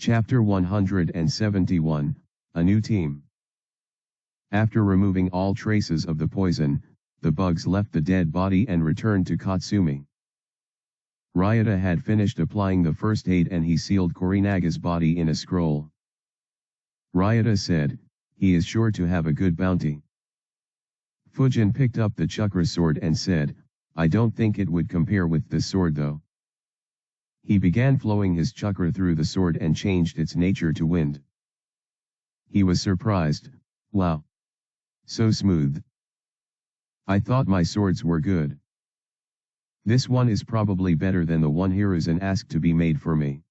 Chapter 171, A New Team. After removing all traces of the poison, the bugs left the dead body and returned to Katsumi. Ryota had finished applying the first aid and he sealed Korinaga's body in a scroll. Ryota said, "He is sure to have a good bounty." Fujin picked up the chakra sword and said, "I don't think it would compare with this sword though." He began flowing his chakra through the sword and changed its nature to wind. He was surprised. "Wow! So smooth. I thought my swords were good. This one is probably better than the one Hiruzen asked to be made for me."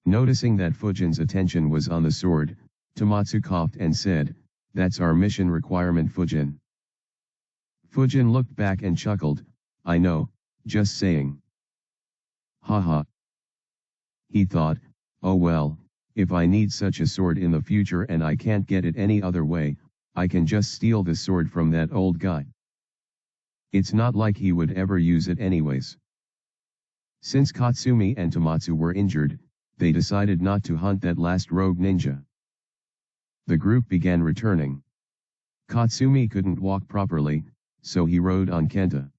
Noticing that Fujin's attention was on the sword, Tomatsu coughed and said, "That's our mission requirement, Fujin." Fujin looked back and chuckled, "I know, just saying." Haha. He thought, "Oh well, if I need such a sword in the future and I can't get it any other way, I can just steal the sword from that old guy. It's not like he would ever use it anyways." Since Katsumi and Tomatsu were injured, they decided not to hunt that last rogue ninja. The group began returning. Katsumi couldn't walk properly, so he rode on Kenta.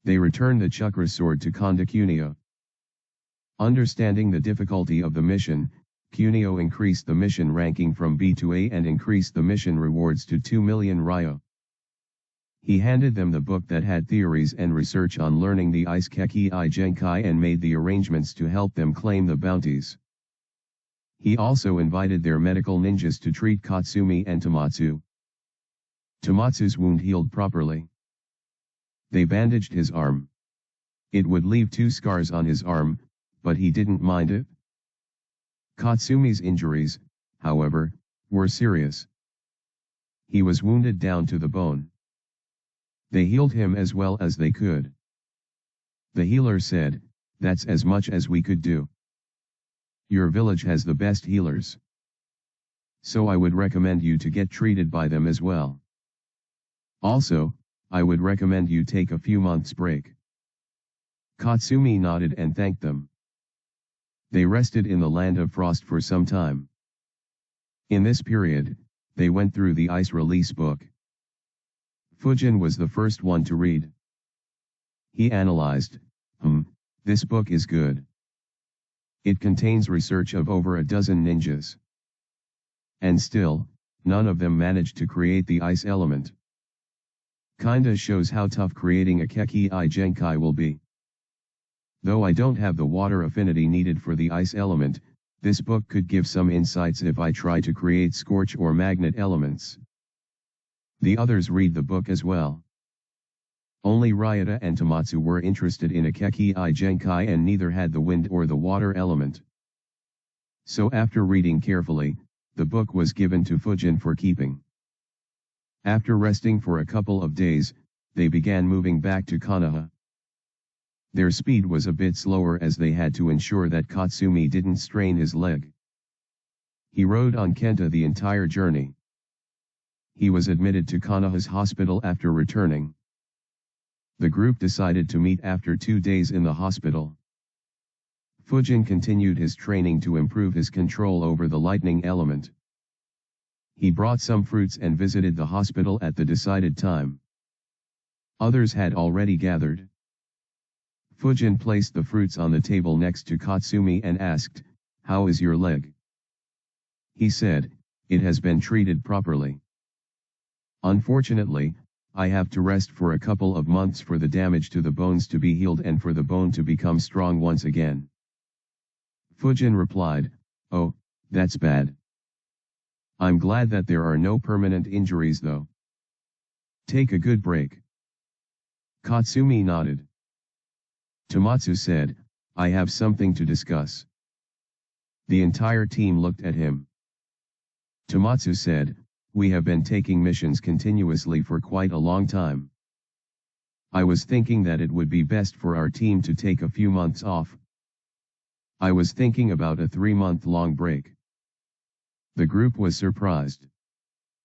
They returned the chakra sword to Konda Kunio. Understanding the difficulty of the mission, Kunio increased the mission ranking from B to A and increased the mission rewards to 2 million ryo. He handed them the book that had theories and research on learning the Isekeki Genkai and made the arrangements to help them claim the bounties. He also invited their medical ninjas to treat Katsumi and Tomatsu. Tomatsu's wound healed properly. They bandaged his arm. It would leave 2 scars on his arm, but he didn't mind it. Katsumi's injuries, however, were serious. He was wounded down to the bone. They healed him as well as they could. The healer said, "That's as much as we could do. Your village has the best healers. So I would recommend you to get treated by them as well. Also, I would recommend you take a few months break." Katsumi nodded and thanked them. They rested in the land of frost for some time. In this period, they went through the ice release book. Fujin was the first one to read. He analyzed, "This book is good. It contains research of over a dozen ninjas. And still, none of them managed to create the ice element. Kinda shows how tough creating a Keki Genkai will be. Though I don't have the water affinity needed for the ice element, this book could give some insights if I try to create scorch or magnet elements." The others read the book as well. Only Ryota and Tomatsu were interested in a Keki Genkai and neither had the wind or the water element. So after reading carefully, the book was given to Fujin for keeping. After resting for a couple of days, they began moving back to Konoha. Their speed was a bit slower as they had to ensure that Katsumi didn't strain his leg. He rode on Kenta the entire journey. He was admitted to Konoha's hospital after returning. The group decided to meet after 2 days in the hospital. Fujin continued his training to improve his control over the lightning element. He brought some fruits and visited the hospital at the decided time. Others had already gathered. Fujin placed the fruits on the table next to Katsumi and asked, "How is your leg?" He said, "It has been treated properly. Unfortunately, I have to rest for a couple of months for the damage to the bones to be healed and for the bone to become strong once again." Fujin replied, "Oh, that's bad. I'm glad that there are no permanent injuries though. Take a good break." Katsumi nodded. Tomatsu said, "I have something to discuss." The entire team looked at him. Tomatsu said, "We have been taking missions continuously for quite a long time. I was thinking that it would be best for our team to take a few months off. I was thinking about a 3-month-long break." The group was surprised.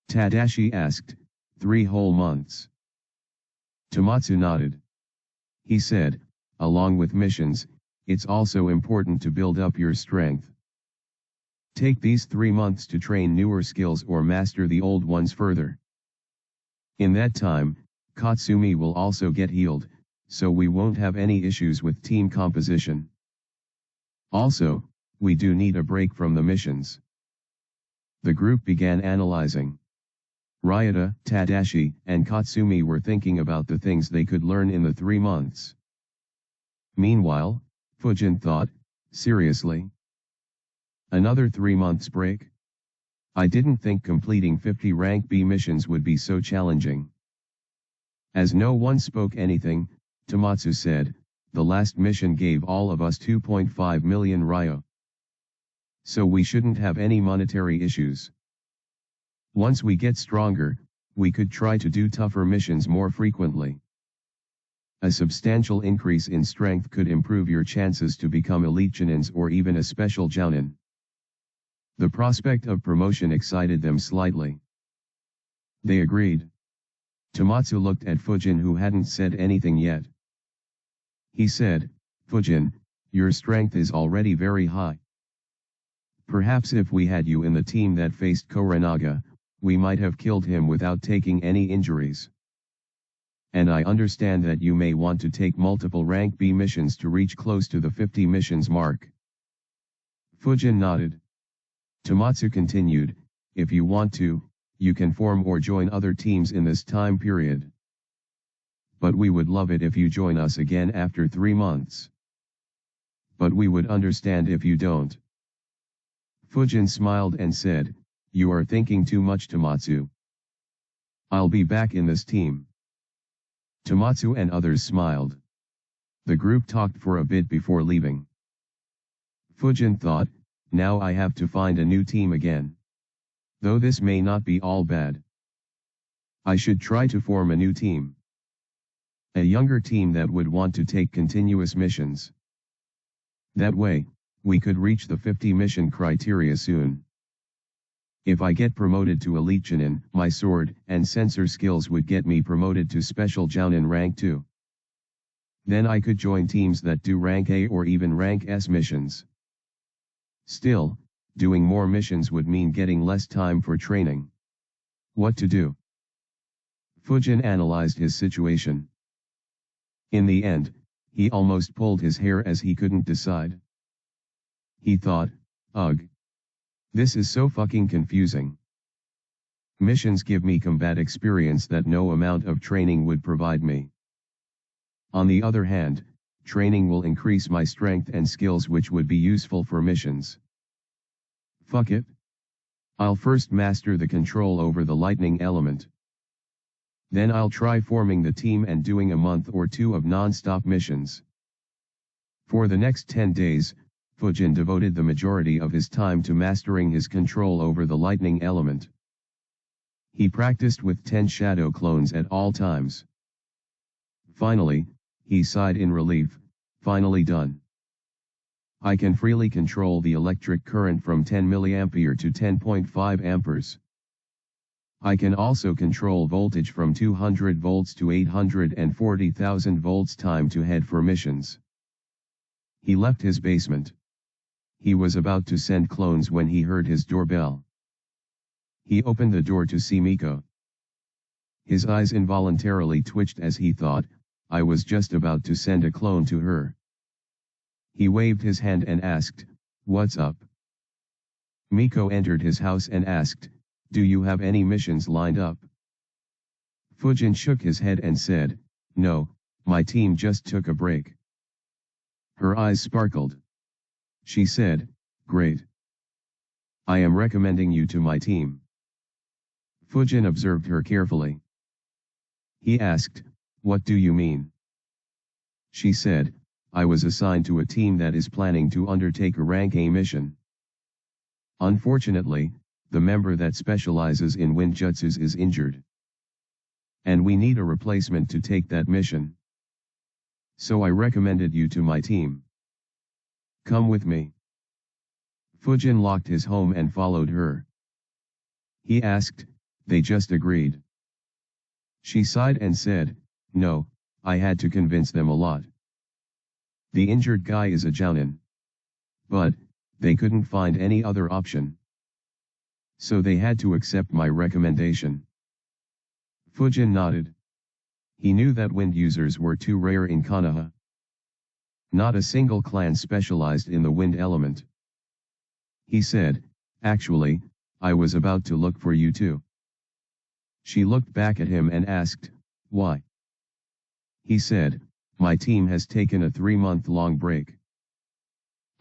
Tadashi asked, 3 whole months?" Tomatsu nodded. He said, "Along with missions, it's also important to build up your strength. Take these 3 months to train newer skills or master the old ones further. In that time, Katsumi will also get healed, so we won't have any issues with team composition. Also, we do need a break from the missions. The group began analyzing. Ryota, Tadashi, and Katsumi were thinking about the things they could learn in the 3 months. Meanwhile, Fujin thought, seriously? Another 3 months break? I didn't think completing 50 rank B missions would be so challenging. As no one spoke anything, Tomatsu said, the last mission gave all of us 2.5 million ryo. So we shouldn't have any monetary issues. Once we get stronger, we could try to do tougher missions more frequently. A substantial increase in strength could improve your chances to become elite Jounins or even a special Jounin. The prospect of promotion excited them slightly. They agreed. Tomatsu looked at Fujin, who hadn't said anything yet. He said, Fujin, your strength is already very high. Perhaps if we had you in the team that faced Kuranaga, we might have killed him without taking any injuries. And I understand that you may want to take multiple rank B missions to reach close to the 50 missions mark. Fujin nodded. Tomatsu continued, if you want to, you can form or join other teams in this time period. But we would love it if you join us again after 3 months. But we would understand if you don't. Fujin smiled and said, you are thinking too much, Tomatsu. I'll be back in this team. Tomatsu and others smiled. The group talked for a bit before leaving. Fujin thought, now I have to find a new team again. Though this may not be all bad. I should try to form a new team. A younger team that would want to take continuous missions. That way, we could reach the 50 mission criteria soon. If I get promoted to Elite Jounin, my sword and sensor skills would get me promoted to Special Jounin rank 2. Then I could join teams that do rank A or even rank S missions. Still, doing more missions would mean getting less time for training. What to do? Fujin analyzed his situation. In the end, he almost pulled his hair as he couldn't decide. He thought, ugh. This is so fucking confusing. Missions give me combat experience that no amount of training would provide me. On the other hand, training will increase my strength and skills, which would be useful for missions. Fuck it. I'll first master the control over the lightning element. Then I'll try forming the team and doing a month or 2 of non-stop missions. For the next 10 days, Fujin devoted the majority of his time to mastering his control over the lightning element. He practiced with 10 shadow clones at all times. Finally, he sighed in relief, finally done. I can freely control the electric current from 10 mA to 10.5 amperes. I can also control voltage from 200 volts to 840,000 volts. Time to head for missions. He left his basement. He was about to send clones when he heard his doorbell. He opened the door to see Miko. His eyes involuntarily twitched as he thought, I was just about to send a clone to her. He waved his hand and asked, what's up? Miko entered his house and asked, do you have any missions lined up? Fujin shook his head and said, no, my team just took a break. Her eyes sparkled. She said, great. I am recommending you to my team. Fujin observed her carefully. He asked, what do you mean? She said, I was assigned to a team that is planning to undertake a rank A mission. Unfortunately, the member that specializes in wind jutsus is injured. And we need a replacement to take that mission. So I recommended you to my team. Come with me. Fujin locked his home and followed her. He asked, they just agreed. She sighed and said, no, I had to convince them a lot. The injured guy is a Jounin. But, they couldn't find any other option. So they had to accept my recommendation. Fujin nodded. He knew that wind users were too rare in Konoha. Not a single clan specialized in the wind element. He said, actually, I was about to look for you too. She looked back at him and asked, why? He said, my team has taken a 3-month-long break.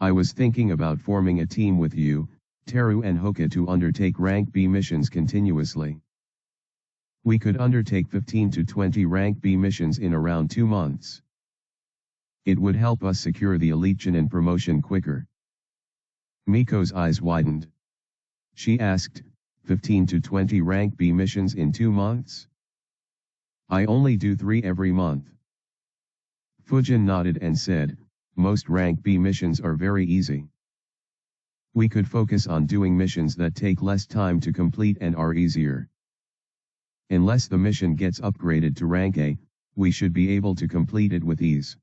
I was thinking about forming a team with you, Teru and Hoka to undertake rank B missions continuously. We could undertake 15 to 20 rank B missions in around 2 months. It would help us secure the elite Chunin promotion quicker. Miko's eyes widened. She asked, 15 to 20 rank B missions in 2 months? I only do 3 every month. Fujin nodded and said, most rank B missions are very easy. We could focus on doing missions that take less time to complete and are easier. Unless the mission gets upgraded to rank A, we should be able to complete it with ease.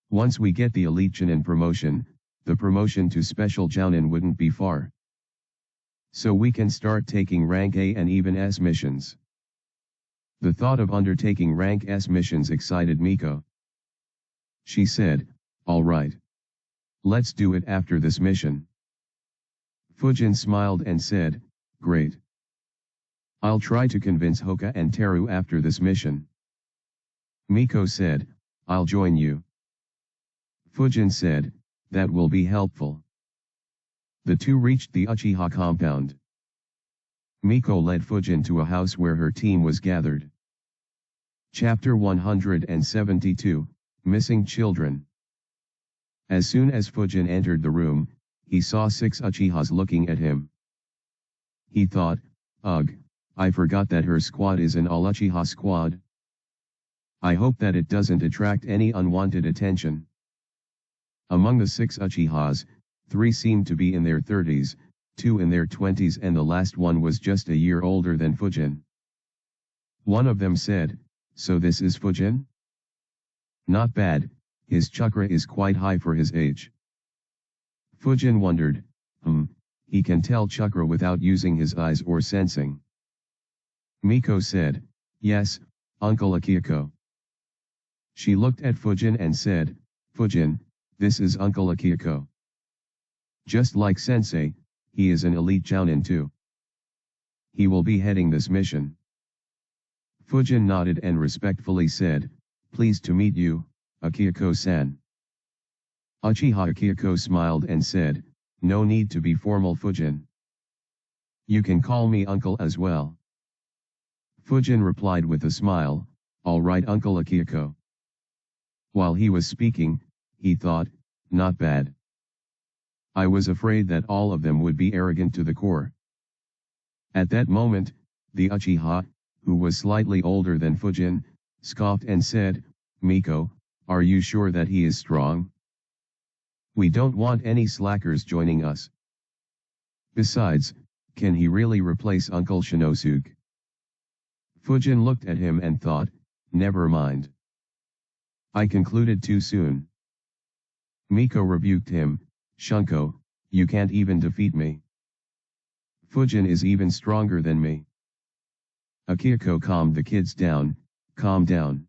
Once we get the elite Chunin promotion, the promotion to special Jounin wouldn't be far. So we can start taking rank A and even S missions. The thought of undertaking rank S missions excited Miko. She said, all right. Let's do it after this mission. Fujin smiled and said, great. I'll try to convince Hoka and Teru after this mission. Miko said, I'll join you. Fujin said, that will be helpful. The two reached the Uchiha compound. Miko led Fujin to a house where her team was gathered. Chapter 172, Missing Children. As soon as Fujin entered the room, he saw 6 Uchihas looking at him. He thought, ugh, I forgot that her squad is an all-Uchiha squad. I hope that it doesn't attract any unwanted attention. Among the 6 Uchihas, 3 seemed to be in their 30s, 2 in their 20s and the last one was just a year older than Fujin. One of them said, so this is Fujin? Not bad, his chakra is quite high for his age. Fujin wondered, he can tell chakra without using his eyes or sensing. Miko said, yes, Uncle Akihiko. She looked at Fujin and said, Fujin, this is Uncle Akihiko. Just like Sensei, he is an elite Jounin too. He will be heading this mission. Fujin nodded and respectfully said, pleased to meet you, Akihiko-san. Uchiha Akihiko smiled and said, no need to be formal Fujin. You can call me uncle as well. Fujin replied with a smile, all right Uncle Akihiko. While he was speaking, he thought, not bad. I was afraid that all of them would be arrogant to the core. At that moment, the Uchiha, who was slightly older than Fujin, scoffed and said, Miko, are you sure that he is strong? We don't want any slackers joining us. Besides, can he really replace Uncle Shinosuke? Fujin looked at him and thought, never mind. I concluded too soon. Miko rebuked him, Shunko, you can't even defeat me. Fujin is even stronger than me. Akihiko calmed the kids down, calm down.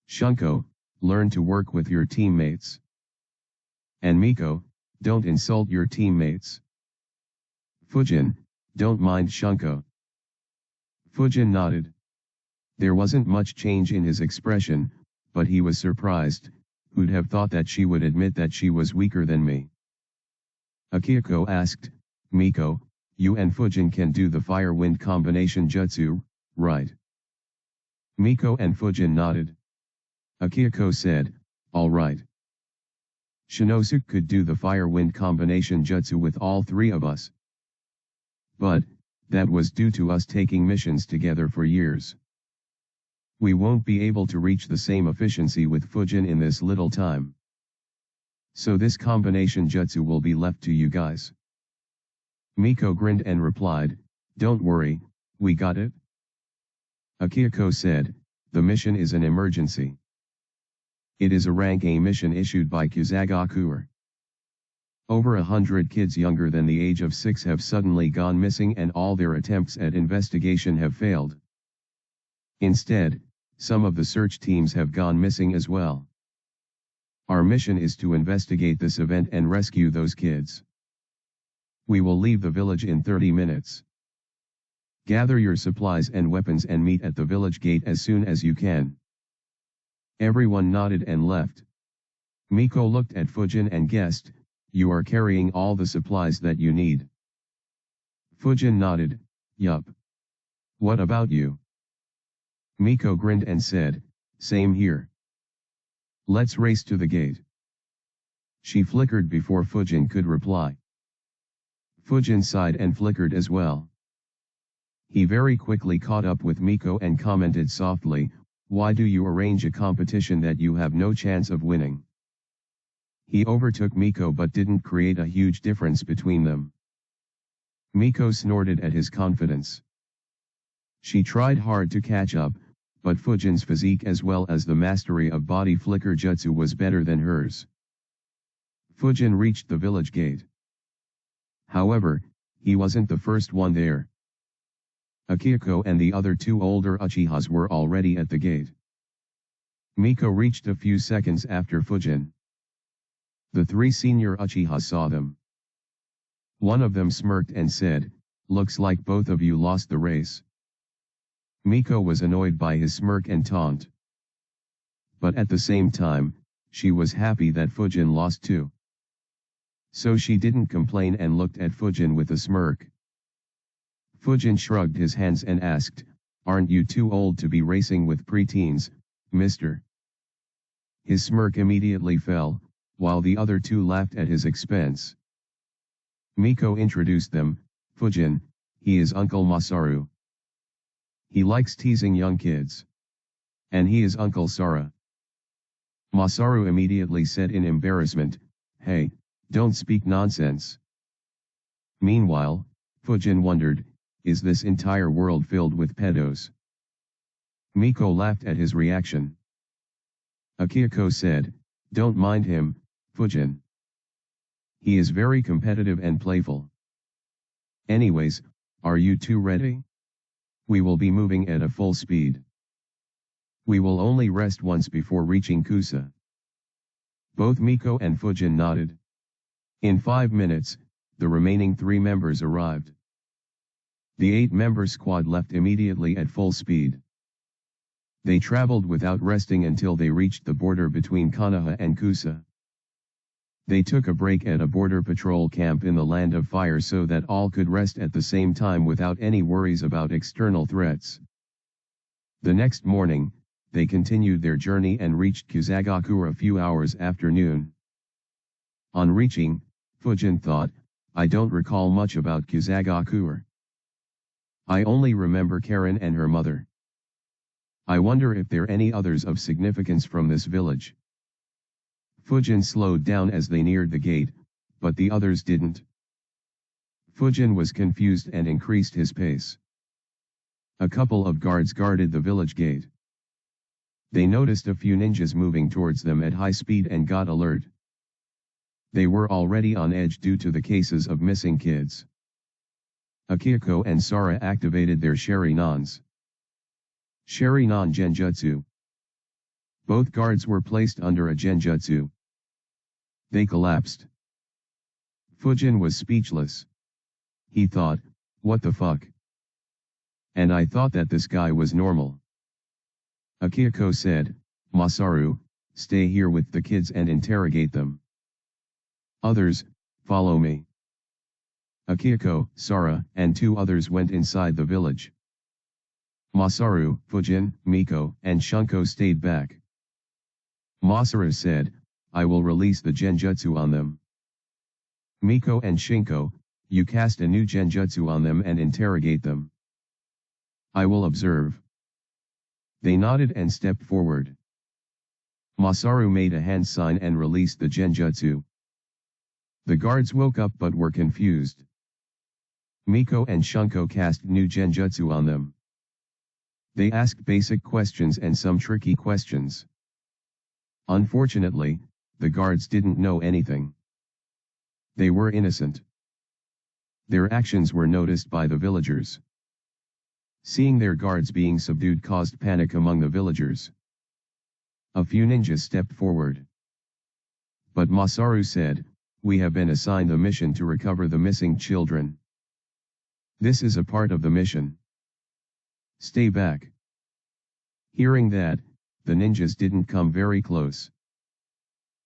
Shunko, learn to work with your teammates. And Miko, don't insult your teammates. Fujin, don't mind Shunko. Fujin nodded. There wasn't much change in his expression, but he was surprised. Who'd have thought that she would admit that she was weaker than me? Akihiko asked, Miko, you and Fujin can do the fire-wind combination jutsu, right? Miko and Fujin nodded. Akihiko said, all right. Shinosuke could do the fire-wind combination jutsu with all 3 of us. But, that was due to us taking missions together for years. We won't be able to reach the same efficiency with Fujin in this little time. So this combination jutsu will be left to you guys. Miko grinned and replied, don't worry, we got it. Akihiko said, the mission is an emergency. It is a rank A mission issued by Kusagakuer. Over 100 kids younger than the age of 6 have suddenly gone missing, and all their attempts at investigation have failed. Instead, some of the search teams have gone missing as well. Our mission is to investigate this event and rescue those kids. We will leave the village in 30 minutes. Gather your supplies and weapons and meet at the village gate as soon as you can. Everyone nodded and left. Miko looked at Fujin and guessed, "You are carrying all the supplies that you need." Fujin nodded, "Yup. What about you?" Miko grinned and said, "Same here. Let's race to the gate." She flickered before Fujin could reply. Fujin sighed and flickered as well. He very quickly caught up with Miko and commented softly, "Why do you arrange a competition that you have no chance of winning?" He overtook Miko but didn't create a huge difference between them. Miko snorted at his confidence. She tried hard to catch up, but Fujin's physique as well as the mastery of body flicker jutsu was better than hers. Fujin reached the village gate. However, he wasn't the first one there. Akihiko and the other two older Uchihas were already at the gate. Miko reached a few seconds after Fujin. The three senior Uchihas saw them. One of them smirked and said, "Looks like both of you lost the race." Miko was annoyed by his smirk and taunt. But at the same time, she was happy that Fujin lost too. So she didn't complain and looked at Fujin with a smirk. Fujin shrugged his hands and asked, "Aren't you too old to be racing with preteens, mister?" His smirk immediately fell, while the other two laughed at his expense. Miko introduced them, "Fujin, he is Uncle Masaru. He likes teasing young kids. And he is Uncle Sara." Masaru immediately said in embarrassment, "Hey, don't speak nonsense." Meanwhile, Fujin wondered, is this entire world filled with pedos? Miko laughed at his reaction. Akihiko said, "Don't mind him, Fujin. He is very competitive and playful. Anyways, are you two ready? We will be moving at a full speed. We will only rest once before reaching Kusa." Both Miko and Fujin nodded. In 5 minutes, the remaining 3 members arrived. The 8-member squad left immediately at full speed. They traveled without resting until they reached the border between Konoha and Kusa. They took a break at a border patrol camp in the Land of Fire so that all could rest at the same time without any worries about external threats. The next morning, they continued their journey and reached Kusagakure a few hours after noon. On reaching, Fujin thought, "I don't recall much about Kusagakure. I only remember Karen and her mother. I wonder if there are any others of significance from this village." Fujin slowed down as they neared the gate, but the others didn't. Fujin was confused and increased his pace. A couple of guards guarded the village gate. They noticed a few ninjas moving towards them at high speed and got alert. They were already on edge due to the cases of missing kids. Akihiko and Sara activated their Sharinans. Sharinan Genjutsu. Both guards were placed under a Genjutsu. They collapsed. Fujin was speechless. He thought, what the fuck? And I thought that this guy was normal. Akihiko said, "Masaru, stay here with the kids and interrogate them. Others, follow me." Akihiko, Sara, and 2 others went inside the village. Masaru, Fujin, Miko, and Shunko stayed back. Masaru said, "I will release the genjutsu on them. Miko and Shinko, you cast a new genjutsu on them and interrogate them. I will observe." They nodded and stepped forward. Masaru made a hand sign and released the genjutsu. The guards woke up but were confused. Miko and Shunko cast new genjutsu on them. They asked basic questions and some tricky questions. Unfortunately, the guards didn't know anything. They were innocent. Their actions were noticed by the villagers. Seeing their guards being subdued caused panic among the villagers. A few ninjas stepped forward. But Masaru said, "We have been assigned a mission to recover the missing children. This is a part of the mission. Stay back." Hearing that, the ninjas didn't come very close.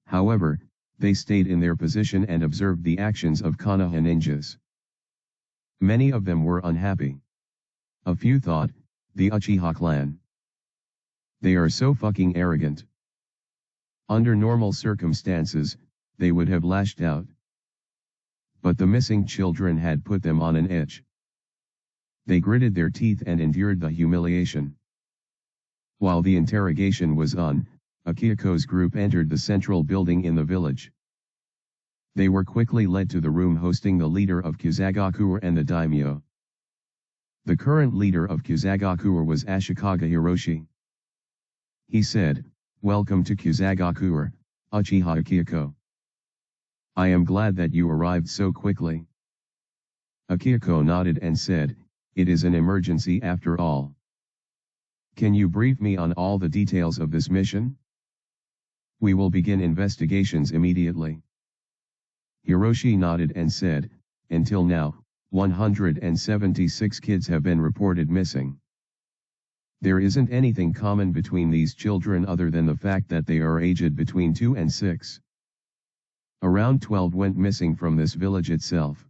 However, they stayed in their position and observed the actions of Konoha ninjas. Many of them were unhappy. A few thought, the Uchiha clan. They are so fucking arrogant. Under normal circumstances, they would have lashed out. But the missing children had put them on an edge. They gritted their teeth and endured the humiliation. While the interrogation was on, Akiko's group entered the central building in the village. They were quickly led to the room hosting the leader of Kusagakuwa and the daimyo. The current leader of Kusagakuwa was Ashikaga Hiroshi. He said, "Welcome to Kusagakuwa, Uchiha Akiko. I am glad that you arrived so quickly." Akiko nodded and said, "It is an emergency after all. Can you brief me on all the details of this mission? We will begin investigations immediately." Hiroshi nodded and said, "Until now, 176 kids have been reported missing. There isn't anything common between these children other than the fact that they are aged between 2 and 6. Around 12 went missing from this village itself.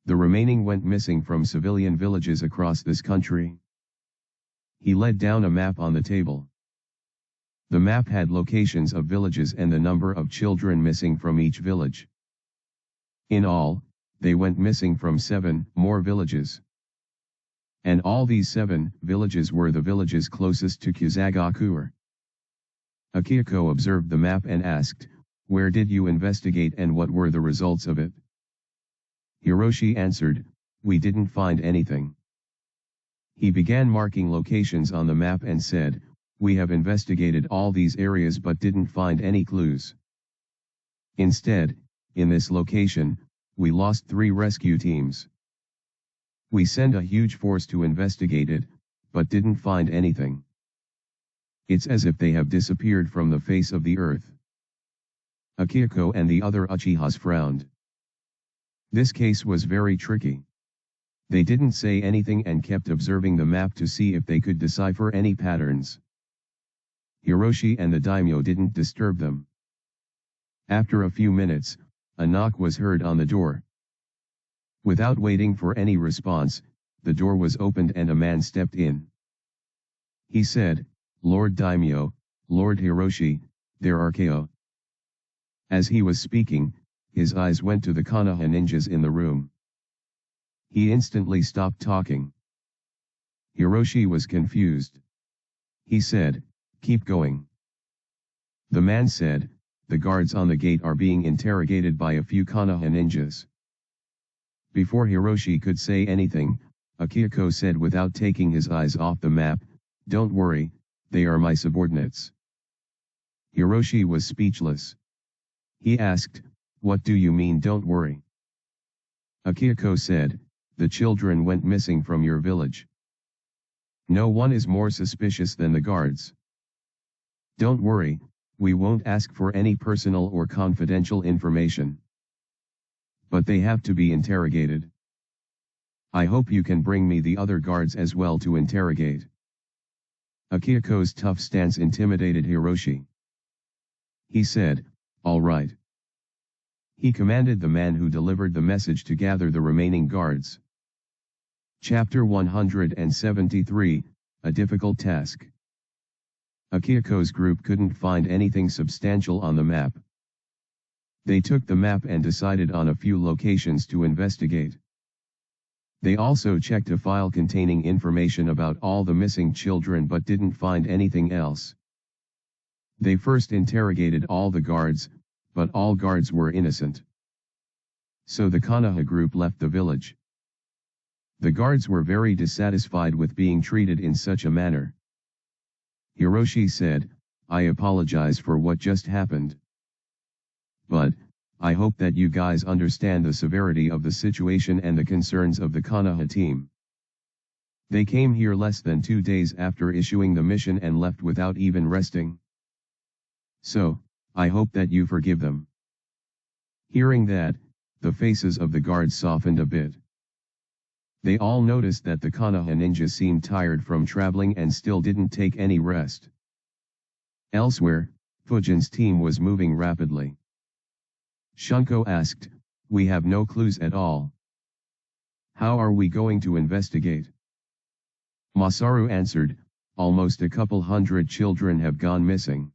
The remaining went missing from civilian villages across this country." He laid down a map on the table. The map had locations of villages and the number of children missing from each village. In all, they went missing from 7 more villages. And all these 7 villages were the villages closest to Kusagakuwa. Akiko observed the map and asked, "Where did you investigate and what were the results of it?" Hiroshi answered, "We didn't find anything." He began marking locations on the map and said, "We have investigated all these areas but didn't find any clues. Instead, in this location, we lost 3 rescue teams. We sent a huge force to investigate it, but didn't find anything. It's as if they have disappeared from the face of the earth." Akiko and the other Uchihas frowned. This case was very tricky. They didn't say anything and kept observing the map to see if they could decipher any patterns. Hiroshi and the daimyo didn't disturb them. After a few minutes, a knock was heard on the door. Without waiting for any response, the door was opened and a man stepped in. He said, "Lord Daimyo, Lord Hiroshi, there are KO." As he was speaking, his eyes went to the Konoha ninjas in the room. He instantly stopped talking. Hiroshi was confused. He said, "Keep going." The man said, "The guards on the gate are being interrogated by a few Konoha ninjas." Before Hiroshi could say anything, Akiko said without taking his eyes off the map, "Don't worry, they are my subordinates." Hiroshi was speechless. He asked, "What do you mean don't worry?" Akiko said, "The children went missing from your village. No one is more suspicious than the guards. Don't worry, we won't ask for any personal or confidential information. But they have to be interrogated. I hope you can bring me the other guards as well to interrogate." Akiko's tough stance intimidated Hiroshi. He said, "All right." He commanded the man who delivered the message to gather the remaining guards. Chapter 173, A Difficult Task. Akiko's group couldn't find anything substantial on the map. They took the map and decided on a few locations to investigate. They also checked a file containing information about all the missing children but didn't find anything else. They first interrogated all the guards, but all guards were innocent. So the Konoha group left the village. The guards were very dissatisfied with being treated in such a manner. Hiroshi said, "I apologize for what just happened. But, I hope that you guys understand the severity of the situation and the concerns of the Konoha team. They came here less than 2 days after issuing the mission and left without even resting. So, I hope that you forgive them." Hearing that, the faces of the guards softened a bit. They all noticed that the Konoha ninja seemed tired from traveling and still didn't take any rest. Elsewhere, Fujin's team was moving rapidly. Shunko asked, "We have no clues at all. How are we going to investigate?" Masaru answered, "Almost a couple hundred children have gone missing.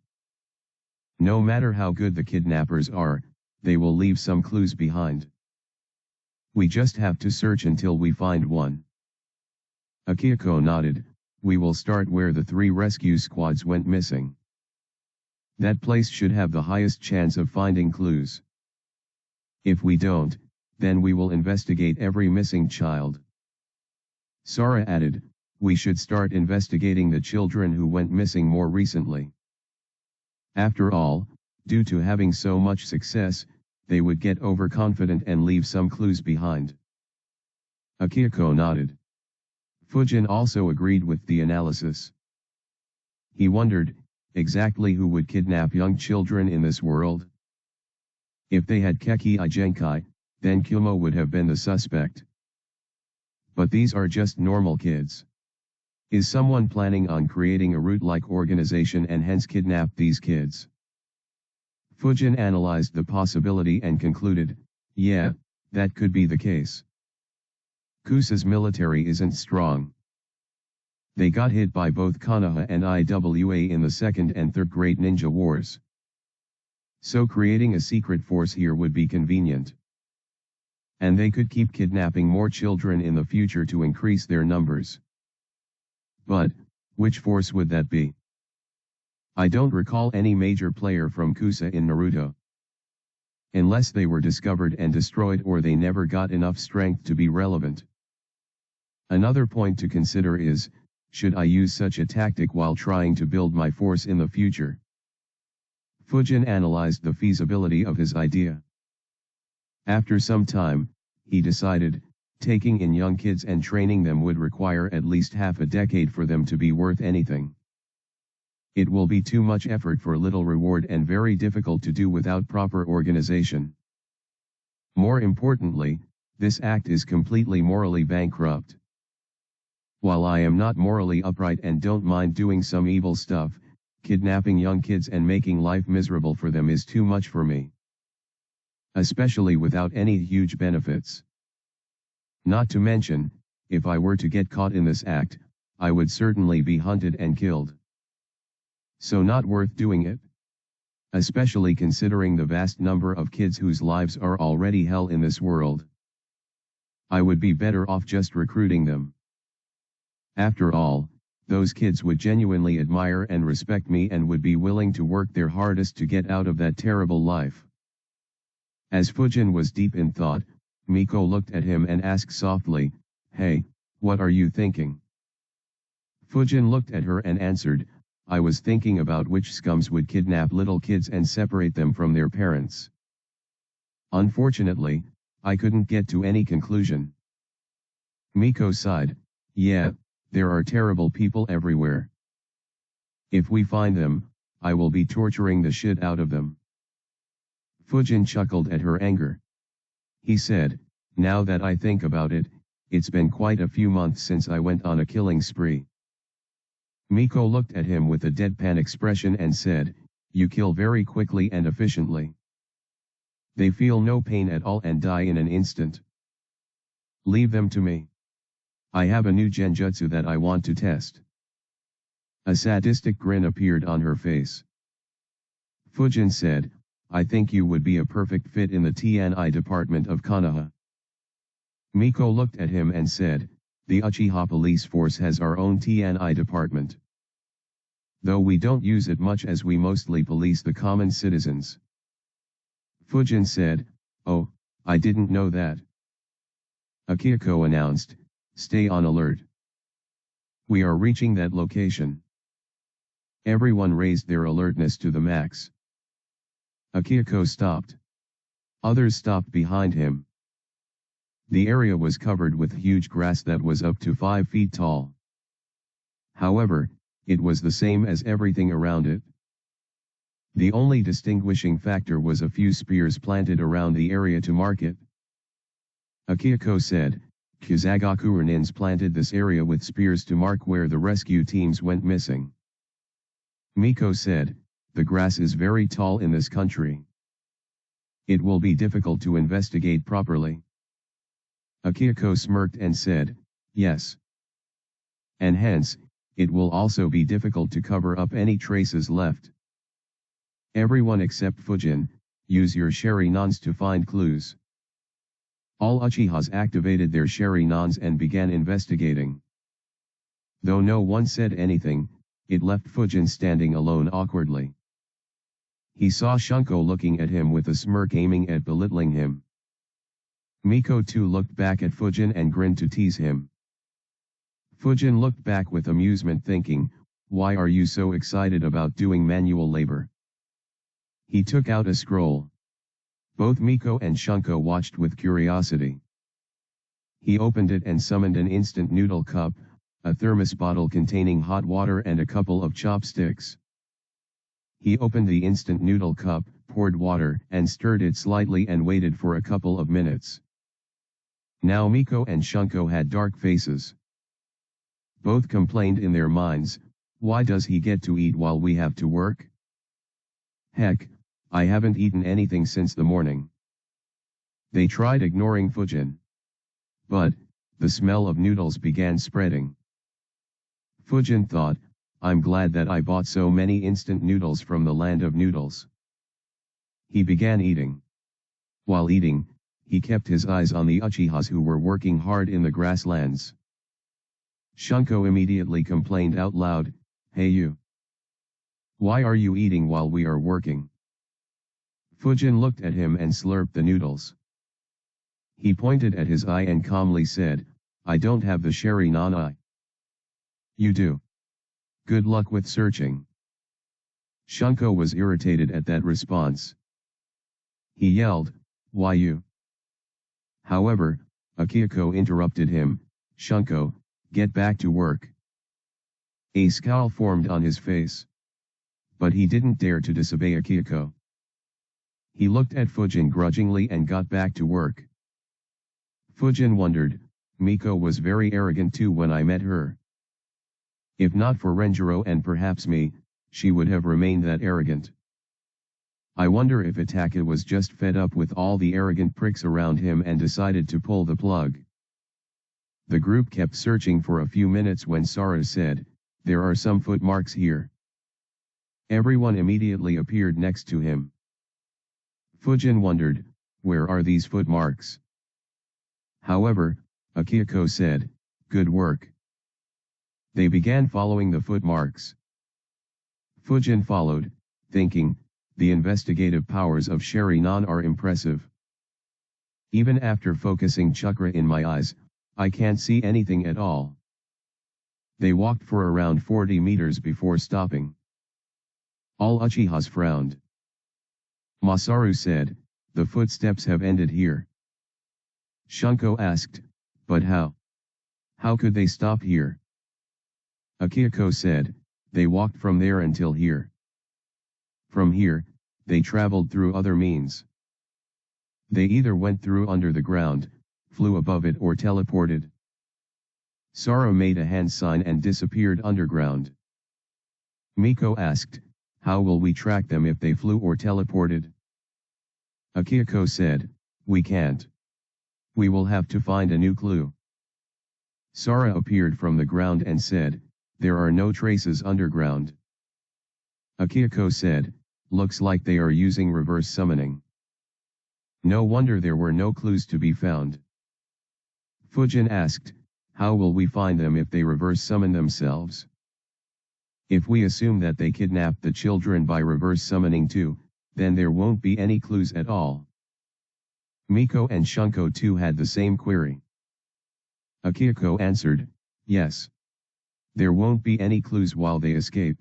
No matter how good the kidnappers are, they will leave some clues behind. We just have to search until we find one." Akihiko nodded, "We will start where the 3 rescue squads went missing. That place should have the highest chance of finding clues. If we don't, then we will investigate every missing child." Sara added, "We should start investigating the children who went missing more recently. After all, due to having so much success, they would get overconfident and leave some clues behind." Akihiko nodded. Fujin also agreed with the analysis. He wondered, exactly who would kidnap young children in this world? If they had Keki Igenkai, then Kumo would have been the suspect. But these are just normal kids. Is someone planning on creating a root-like organization and hence kidnap these kids? Fujin analyzed the possibility and concluded, yeah, that could be the case. Kusa's military isn't strong. They got hit by both Konoha and Iwa in the second and third Great Ninja Wars. So creating a secret force here would be convenient. And they could keep kidnapping more children in the future to increase their numbers. But, which force would that be? I don't recall any major player from Kusa in Naruto. Unless they were discovered and destroyed or they never got enough strength to be relevant. Another point to consider is, should I use such a tactic while trying to build my force in the future? Fujin analyzed the feasibility of his idea. After some time, he decided, taking in young kids and training them would require at least half a decade for them to be worth anything. It will be too much effort for little reward and very difficult to do without proper organization. More importantly, this act is completely morally bankrupt. While I am not morally upright and don't mind doing some evil stuff, kidnapping young kids and making life miserable for them is too much for me. Especially without any huge benefits. Not to mention, if I were to get caught in this act, I would certainly be hunted and killed. So not worth doing it. Especially considering the vast number of kids whose lives are already hell in this world. I would be better off just recruiting them. After all, those kids would genuinely admire and respect me and would be willing to work their hardest to get out of that terrible life. As Fujin was deep in thought, Miko looked at him and asked softly, "Hey, what are you thinking?" Fujin looked at her and answered, "I was thinking about which scums would kidnap little kids and separate them from their parents. Unfortunately, I couldn't get to any conclusion." Miko sighed, "Yeah, there are terrible people everywhere. If we find them, I will be torturing the shit out of them." Fujin chuckled at her anger. He said, "Now that I think about it, it's been quite a few months since I went on a killing spree." Miko looked at him with a deadpan expression and said, "You kill very quickly and efficiently. They feel no pain at all and die in an instant. Leave them to me. I have a new genjutsu that I want to test." A sadistic grin appeared on her face. Fujin said, "I think you would be a perfect fit in the TNI department of Konoha." Miko looked at him and said, "The Uchiha police force has our own TNI department. Though we don't use it much as we mostly police the common citizens." Fujin said, "Oh, I didn't know that." Akihiko announced, "Stay on alert. We are reaching that location." Everyone raised their alertness to the max. Akihiko stopped. Others stopped behind him. The area was covered with huge grass that was up to 5 feet tall. However, it was the same as everything around it. The only distinguishing factor was a few spears planted around the area to mark it. Akihiko said, Kuzagaku Ronins planted this area with spears to mark where the rescue teams went missing. Miko said, the grass is very tall in this country. It will be difficult to investigate properly. Akihiko smirked and said, yes. And hence, it will also be difficult to cover up any traces left. Everyone except Fujin, use your Sharinans to find clues. All Uchihas activated their Sharinans and began investigating. Though no one said anything, it left Fujin standing alone awkwardly. He saw Shunko looking at him with a smirk aiming at belittling him. Miko too looked back at Fujin and grinned to tease him. Fujin looked back with amusement thinking, why are you so excited about doing manual labor? He took out a scroll. Both Miko and Shunko watched with curiosity. He opened it and summoned an instant noodle cup, a thermos bottle containing hot water and a couple of chopsticks. He opened the instant noodle cup, poured water and stirred it slightly and waited for a couple of minutes. Now Miko and Shunko had dark faces. Both complained in their minds, why does he get to eat while we have to work? Heck, I haven't eaten anything since the morning. They tried ignoring Fujin. But, the smell of noodles began spreading. Fujin thought, I'm glad that I bought so many instant noodles from the land of noodles. He began eating. While eating, he kept his eyes on the Uchihas who were working hard in the grasslands. Shunko immediately complained out loud, hey you. Why are you eating while we are working? Fujin looked at him and slurped the noodles. He pointed at his eye and calmly said, I don't have the Sharinan eye. You do. Good luck with searching. Shunko was irritated at that response. He yelled, why you? However, Akihiko interrupted him, Shunko, get back to work. A scowl formed on his face. But he didn't dare to disobey Akihiko. He looked at Fujin grudgingly and got back to work. Fujin wondered, Miko was very arrogant too when I met her. If not for Renjiro and perhaps me, she would have remained that arrogant. I wonder if Itaka was just fed up with all the arrogant pricks around him and decided to pull the plug. The group kept searching for a few minutes when Sara said, there are some footmarks here. Everyone immediately appeared next to him. Fujin wondered, where are these footmarks? However, Akihiko said, good work. They began following the footmarks. Fujin followed, thinking, the investigative powers of Sharinan are impressive. Even after focusing chakra in my eyes, I can't see anything at all. They walked for around 40 meters before stopping. All Uchihas frowned. Masaru said, the footsteps have ended here. Shunko asked, but how? How could they stop here? Akihiko said, they walked from there until here. From here, they traveled through other means. They either went through under the ground, flew above it or teleported. Sara made a hand sign and disappeared underground. Miko asked, how will we track them if they flew or teleported? Akihiko said, we can't. We will have to find a new clue. Sara appeared from the ground and said, there are no traces underground. Akihiko said, looks like they are using reverse summoning. No wonder there were no clues to be found. Fujin asked, how will we find them if they reverse summon themselves? If we assume that they kidnapped the children by reverse summoning too, then there won't be any clues at all. Miko and Shunko too had the same query. Akihiko answered, yes. There won't be any clues while they escape.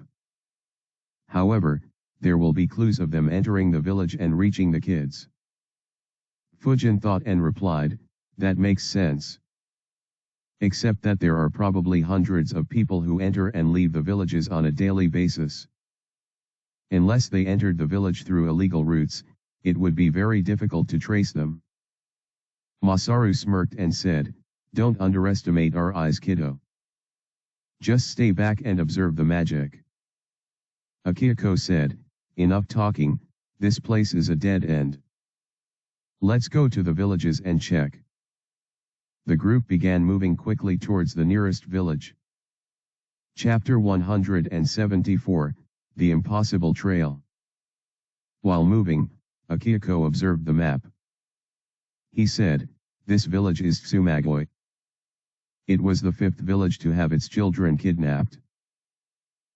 However, there will be clues of them entering the village and reaching the kids. Fujin thought and replied, that makes sense. Except that there are probably hundreds of people who enter and leave the villages on a daily basis. Unless they entered the village through illegal routes, it would be very difficult to trace them. Masaru smirked and said, don't underestimate our eyes, kiddo. Just stay back and observe the magic. Akihiko said, enough talking, this place is a dead end. Let's go to the villages and check. The group began moving quickly towards the nearest village. Chapter 174, The Impossible Trail. While moving, Akihiko observed the map. He said, this village is Tsumagoi. It was the 5th village to have its children kidnapped.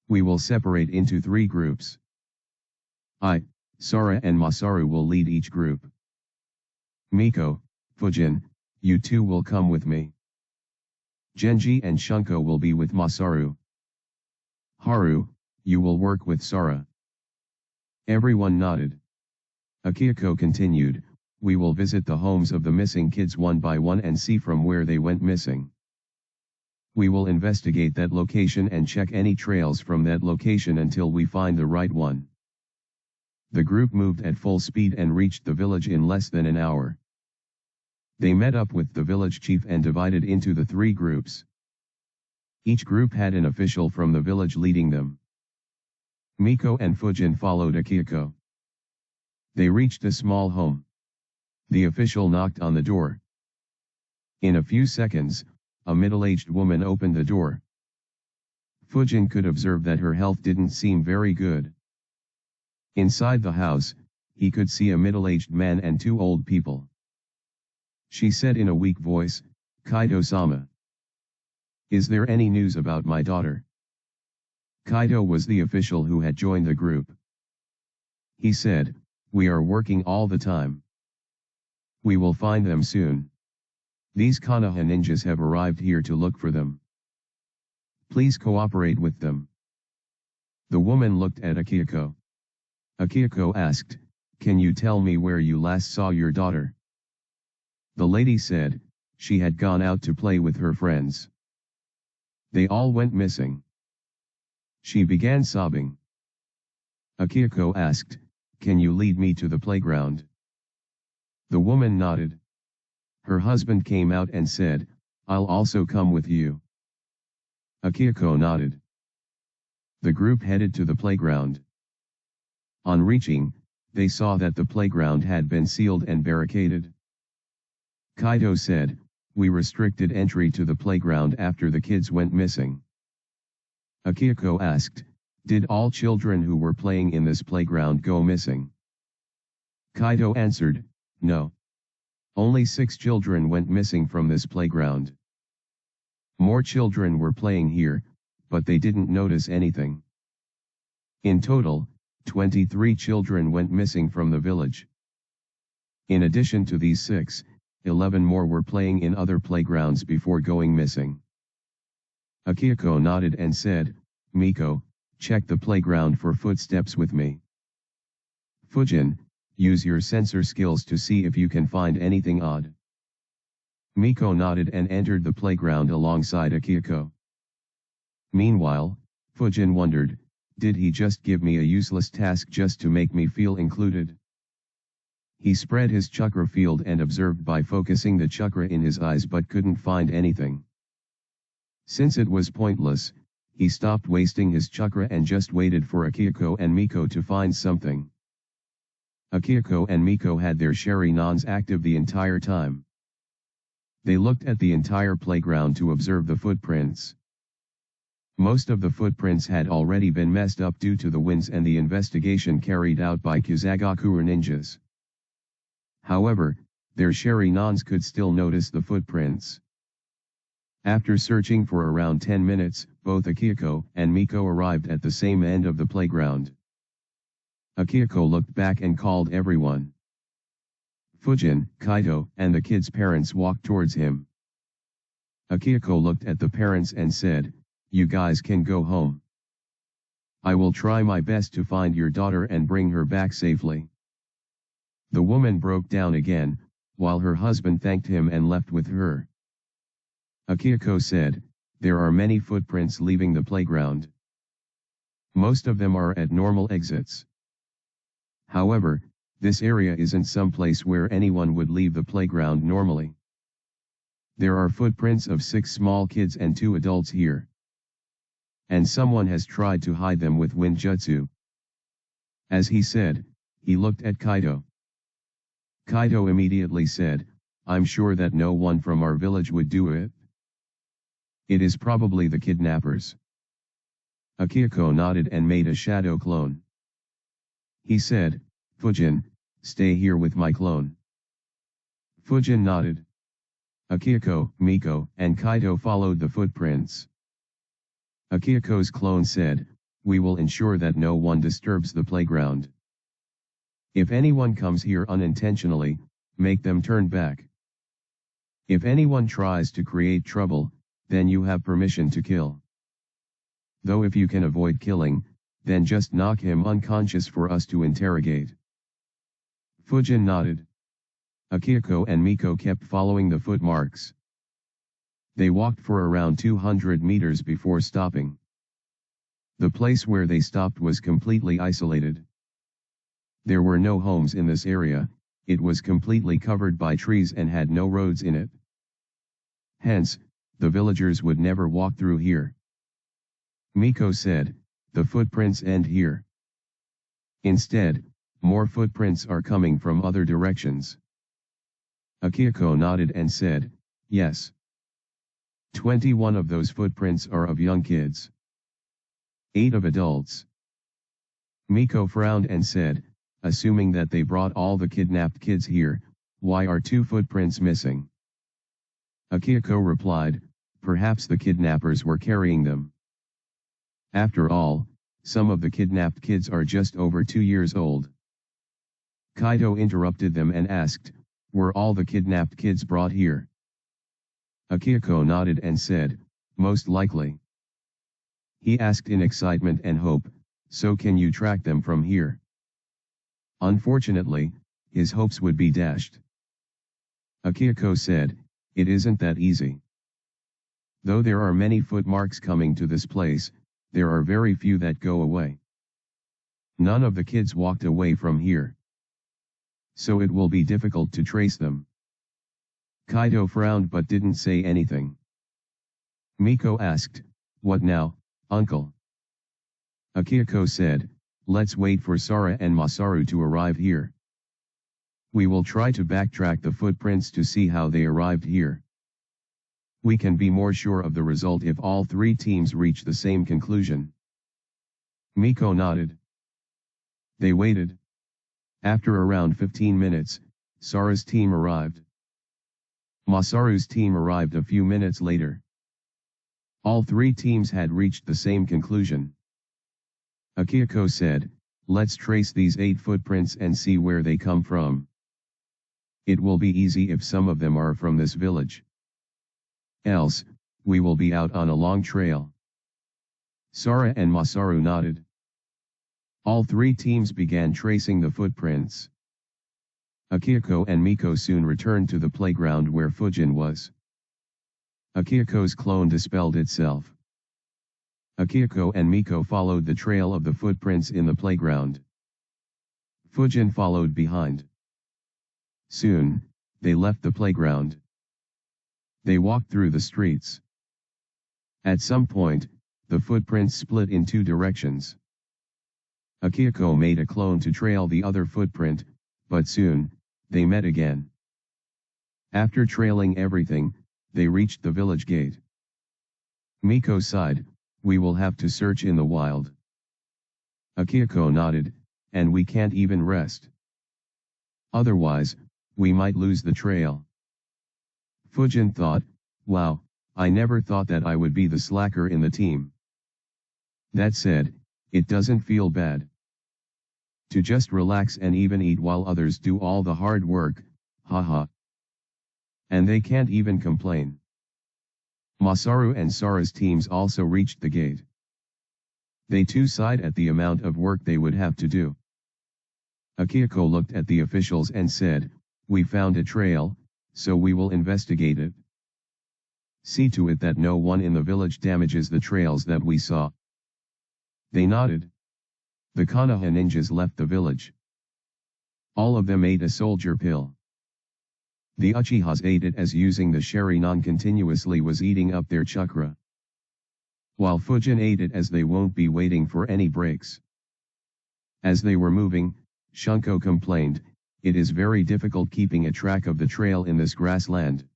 We will separate into 3 groups. I, Sara and Masaru will lead each group. Miko, Fujin, you 2 will come with me. Genji and Shunko will be with Masaru. Haru, you will work with Sara. Everyone nodded. Akihiko continued, we will visit the homes of the missing kids one by one and see from where they went missing. We will investigate that location and check any trails from that location until we find the right one. The group moved at full speed and reached the village in less than an hour. They met up with the village chief and divided into the 3 groups. Each group had an official from the village leading them. Miko and Fujin followed Akihiko. They reached a small home. The official knocked on the door. In a few seconds, a middle-aged woman opened the door. Fujin could observe that her health didn't seem very good. Inside the house, he could see a middle-aged man and 2 old people. She said in a weak voice, Kaido-sama. Is there any news about my daughter? Kaido was the official who had joined the group. He said, we are working all the time. We will find them soon. These Konoha ninjas have arrived here to look for them. Please cooperate with them. The woman looked at Akihiko. Akihiko asked, can you tell me where you last saw your daughter? The lady said, she had gone out to play with her friends. They all went missing. She began sobbing. Akihiko asked, can you lead me to the playground? The woman nodded. Her husband came out and said, I'll also come with you. Akihiko nodded. The group headed to the playground. On reaching, they saw that the playground had been sealed and barricaded. Kaido said, we restricted entry to the playground after the kids went missing. Akihiko asked, did all children who were playing in this playground go missing? Kaido answered, no. Only 6 children went missing from this playground. More children were playing here, but they didn't notice anything. In total, 23 children went missing from the village. In addition to these 6, 11 more were playing in other playgrounds before going missing. Akihiko nodded and said, Miko, check the playground for footsteps with me. Fujin, use your sensor skills to see if you can find anything odd. Miko nodded and entered the playground alongside Akihiko. Meanwhile, Fujin wondered, did he just give me a useless task just to make me feel included? He spread his chakra field and observed by focusing the chakra in his eyes but couldn't find anything. Since it was pointless, he stopped wasting his chakra and just waited for Akihiko and Miko to find something. Akihiko and Miko had their Sharinans active the entire time. They looked at the entire playground to observe the footprints. Most of the footprints had already been messed up due to the winds and the investigation carried out by Kizagakura ninjas. However, their Sharinans could still notice the footprints. After searching for around 10 minutes, both Akihiko and Miko arrived at the same end of the playground. Akihiko looked back and called everyone. Fujin, Kaido, and the kids' parents walked towards him. Akihiko looked at the parents and said, you guys can go home. I will try my best to find your daughter and bring her back safely. The woman broke down again, while her husband thanked him and left with her. Akihiko said, "There are many footprints leaving the playground. Most of them are at normal exits. However, this area isn't some place where anyone would leave the playground normally. There are footprints of 6 small kids and 2 adults here. And someone has tried to hide them with wind jutsu." As he said, he looked at Kaito. Kaito immediately said, "I'm sure that no one from our village would do it. It is probably the kidnappers." Akihiko nodded and made a shadow clone. He said, "Fujin, stay here with my clone." Fujin nodded. Akihiko, Miko, and Kaito followed the footprints. Akihiko's clone said, "We will ensure that no one disturbs the playground. If anyone comes here unintentionally, make them turn back. If anyone tries to create trouble, then you have permission to kill. Though if you can avoid killing, then just knock him unconscious for us to interrogate." Fujin nodded. Akihiko and Miko kept following the footmarks. They walked for around 200 meters before stopping. The place where they stopped was completely isolated. There were no homes in this area, it was completely covered by trees and had no roads in it. Hence, the villagers would never walk through here. Miko said, "The footprints end here. Instead, more footprints are coming from other directions." Akihiko nodded and said, "Yes. 21 of those footprints are of young kids. 8 of adults." Miko frowned and said, "Assuming that they brought all the kidnapped kids here, why are 2 footprints missing?" Akihiko replied, "Perhaps the kidnappers were carrying them. After all, some of the kidnapped kids are just over 2 years old." Kaito interrupted them and asked, "Were all the kidnapped kids brought here?" Akihiko nodded and said, "Most likely." He asked in excitement and hope, "So can you track them from here?" Unfortunately, his hopes would be dashed. Akihiko said, "It isn't that easy. Though there are many footmarks coming to this place, there are very few that go away. None of the kids walked away from here. So it will be difficult to trace them." Kaito frowned but didn't say anything. Miko asked, "What now, uncle?" Akihiko said, "Let's wait for Sara and Masaru to arrive here. We will try to backtrack the footprints to see how they arrived here. We can be more sure of the result if all 3 teams reach the same conclusion." Miko nodded. They waited. After around 15 minutes, Sara's team arrived. Masaru's team arrived a few minutes later. All 3 teams had reached the same conclusion. Akihiko said, "Let's trace these 8 footprints and see where they come from. It will be easy if some of them are from this village. Else, we will be out on a long trail." Sara and Masaru nodded. All 3 teams began tracing the footprints. Akihiko and Miko soon returned to the playground where Fujin was. Akihiko's clone dispelled itself. Akihiko and Miko followed the trail of the footprints in the playground. Fujin followed behind. Soon, they left the playground. They walked through the streets. At some point, the footprints split in 2 directions. Akihiko made a clone to trail the other footprint, but soon, they met again. After trailing everything, they reached the village gate. Miko sighed, "We will have to search in the wild." Akihiko nodded, "And we can't even rest. Otherwise, we might lose the trail." Fujin thought, "Wow, I never thought that I would be the slacker in the team. That said, it doesn't feel bad. To just relax and even eat while others do all the hard work, haha. And they can't even complain." Masaru and Sara's teams also reached the gate. They too sighed at the amount of work they would have to do. Akihiko looked at the officials and said, We found a trail, so we will investigate it. See to it that no one in the village damages the trails that we saw. They nodded. The Konoha ninjas left the village. All of them ate a soldier pill. The Uchihas ate it as using the Sharingan continuously was eating up their chakra. While Fujin ate it as they won't be waiting for any breaks. As they were moving, Shunko complained, "It is very difficult keeping a track of the trail in this grassland."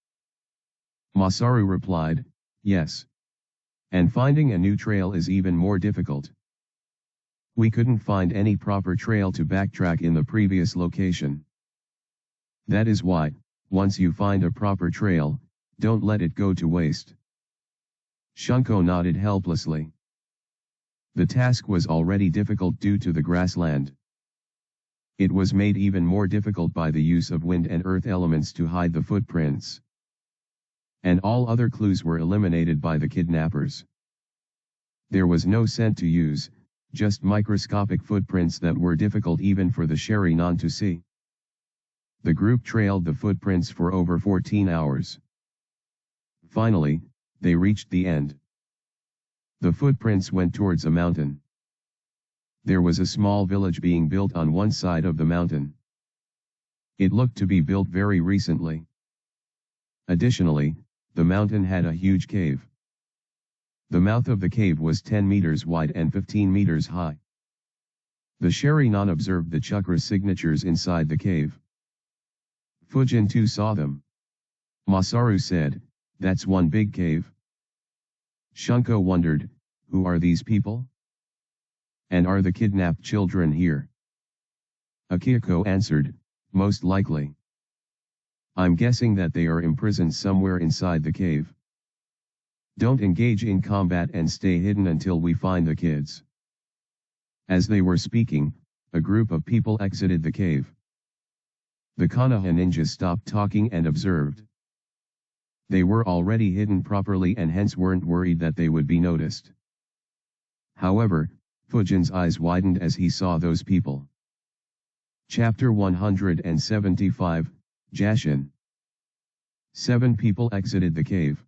Masaru replied, "Yes. And finding a new trail is even more difficult. We couldn't find any proper trail to backtrack in the previous location. That is why, once you find a proper trail, don't let it go to waste." Shunko nodded helplessly. The task was already difficult due to the grassland. It was made even more difficult by the use of wind and earth elements to hide the footprints. And all other clues were eliminated by the kidnappers. There was no scent to use, just microscopic footprints that were difficult even for the Sharingan to see. The group trailed the footprints for over 14 hours. Finally, they reached the end. The footprints went towards a mountain. There was a small village being built on one side of the mountain. It looked to be built very recently. Additionally, the mountain had a huge cave. The mouth of the cave was 10 meters wide and 15 meters high. The Sharingan observed the chakra signatures inside the cave. Fujin too saw them. Masaru said, "That's one big cave." Shunko wondered, "Who are these people? And are the kidnapped children here?" Akihiko answered, "Most likely. I'm guessing that they are imprisoned somewhere inside the cave. Don't engage in combat and stay hidden until we find the kids." As they were speaking, a group of people exited the cave. The Konoha ninjas stopped talking and observed. They were already hidden properly and hence weren't worried that they would be noticed. However, Fujin's eyes widened as he saw those people. Chapter 175, Jashin. 7 people exited the cave.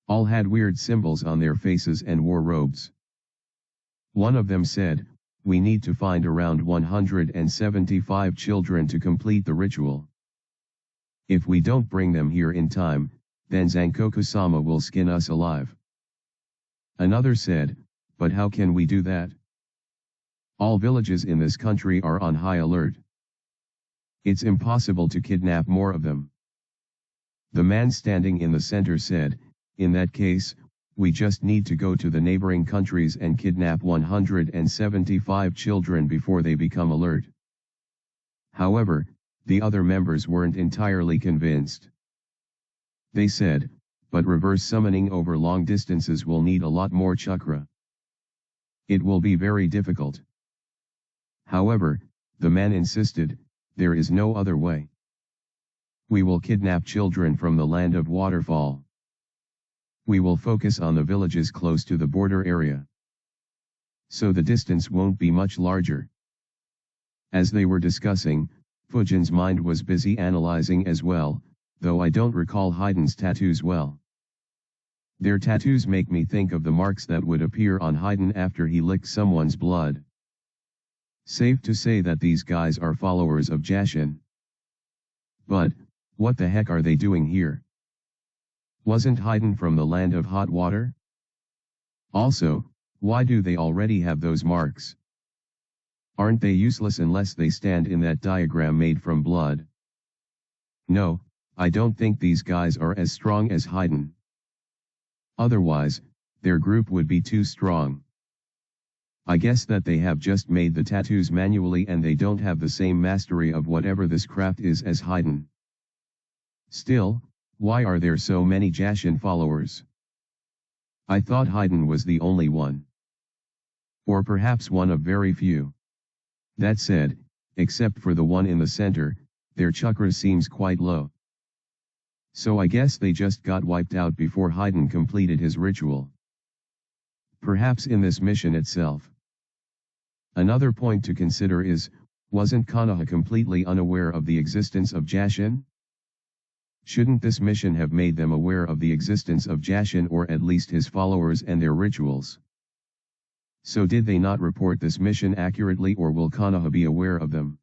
All had weird symbols on their faces and wore robes. One of them said, "We need to find around 175 children to complete the ritual. If we don't bring them here in time, then Zankoku-sama will skin us alive." Another said, "But how can we do that? All villages in this country are on high alert. It's impossible to kidnap more of them." The man standing in the center said, "In that case, we just need to go to the neighboring countries and kidnap 175 children before they become alert." However, the other members weren't entirely convinced. They said, "But reverse summoning over long distances will need a lot more chakra. It will be very difficult." However, the man insisted, "There is no other way. We will kidnap children from the land of waterfall. We will focus on the villages close to the border area. So the distance won't be much larger." As they were discussing, Fujin's mind was busy analyzing as well, though I don't recall Haiden's tattoos well. Their tattoos make me think of the marks that would appear on Haiden after he licked someone's blood. Safe to say that these guys are followers of Jashin. But, what the heck are they doing here? Wasn't Haiden from the land of hot water? Also, why do they already have those marks? Aren't they useless unless they stand in that diagram made from blood? No, I don't think these guys are as strong as Haiden. Otherwise, their group would be too strong. I guess that they have just made the tattoos manually and they don't have the same mastery of whatever this craft is as Haiden. Still, why are there so many Jashin followers? I thought Haiden was the only one. Or perhaps one of very few. That said, except for the one in the center, their chakra seems quite low. So I guess they just got wiped out before Haiden completed his ritual. Perhaps in this mission itself. Another point to consider is, Wasn't Konoha completely unaware of the existence of Jashin? Shouldn't this mission have made them aware of the existence of Jashin, or at least his followers and their rituals? So did they not report this mission accurately, or will Konoha be aware of them?